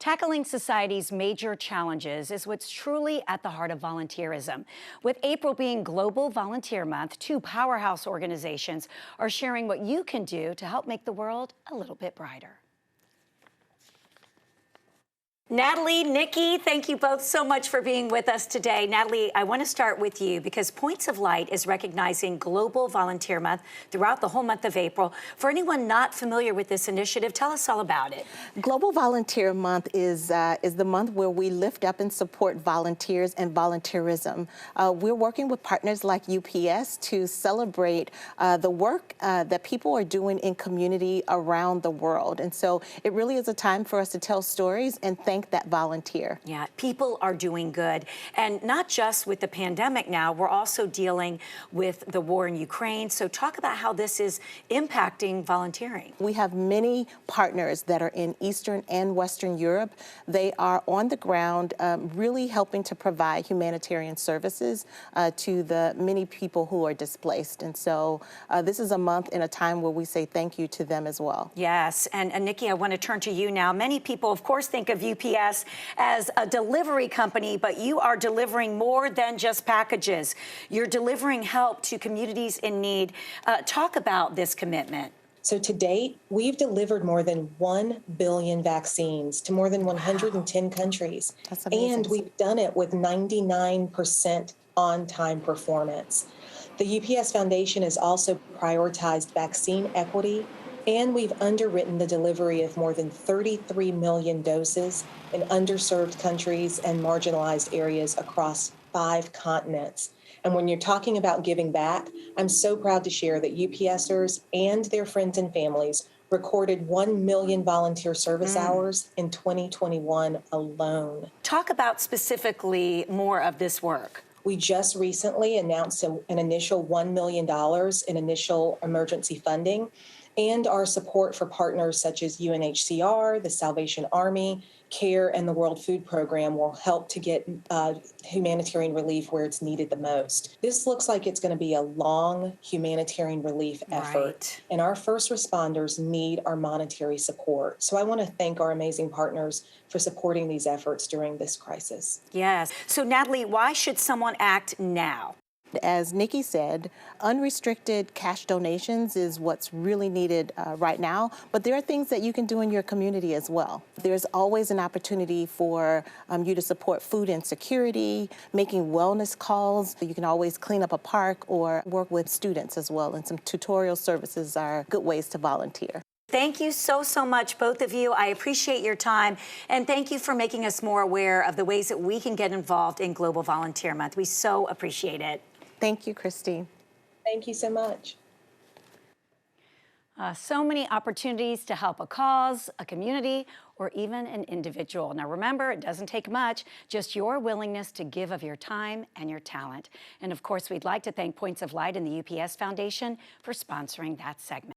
Tackling society's major challenges is what's truly at the heart of volunteerism. With April being Global Volunteer Month, two powerhouse organizations are sharing what you can do to help make the world a little bit brighter. Natalie, Nikki, thank you both so much for being with us today. Natalie, I want to start with you because Points of Light is recognizing Global Volunteer Month throughout the whole month of April. For anyone not familiar with this initiative, tell us all about it. Global Volunteer Month is the month where we lift up and support volunteers and volunteerism. We're working with partners like UPS to celebrate the work that people are doing in community around the world. And so it really is a time for us to tell stories and thank that volunteer. Yeah, people are doing good. And not just with the pandemic now, we're also dealing with the war in Ukraine. So talk about how this is impacting volunteering. We have many partners that are in Eastern and Western Europe. They are on the ground really helping to provide humanitarian services to the many people who are displaced. And so this is a month and a time where we say thank you to them as well. Yes, and Nikki, I want to turn to you now. Many people, of course, think of UPS as a delivery company, but you are delivering more than just packages. You're delivering help to communities in need. Talk about this commitment. So to date, we've delivered more than 1 billion vaccines to more than 110 countries. That's amazing. And we've done it with 99% on-time performance. The UPS Foundation has also prioritized vaccine equity, and we've underwritten the delivery of more than 33 million doses in underserved countries and marginalized areas across 5 continents. And when you're talking about giving back, I'm so proud to share that UPSers and their friends and families recorded 1 million volunteer service hours in 2021 alone. Talk about specifically more of this work. We just recently announced an initial $1 million in initial emergency funding, and our support for partners such as UNHCR, the Salvation Army, CARE, and the World Food Program will help to get humanitarian relief where it's needed the most. This looks like it's going to be a long humanitarian relief effort, Right. and our first responders need our monetary support. So I want to thank our amazing partners for supporting these efforts during this crisis. Yes. So Natalie, why should someone act now? As Nikki said, unrestricted cash donations is what's really needed right now, but there are things that you can do in your community as well. There's always an opportunity for you to support food insecurity, making wellness calls. You can always clean up a park or work with students as well, and some tutorial services are good ways to volunteer. Thank you so much, both of you. I appreciate your time, and thank you for making us more aware of the ways that we can get involved in Global Volunteer Month. We so appreciate it. Thank you, Christine. Thank you so much. So many opportunities to help a cause, a community, or even an individual. Now remember, it doesn't take much, just your willingness to give of your time and your talent. And of course, we'd like to thank Points of Light and the UPS Foundation for sponsoring that segment.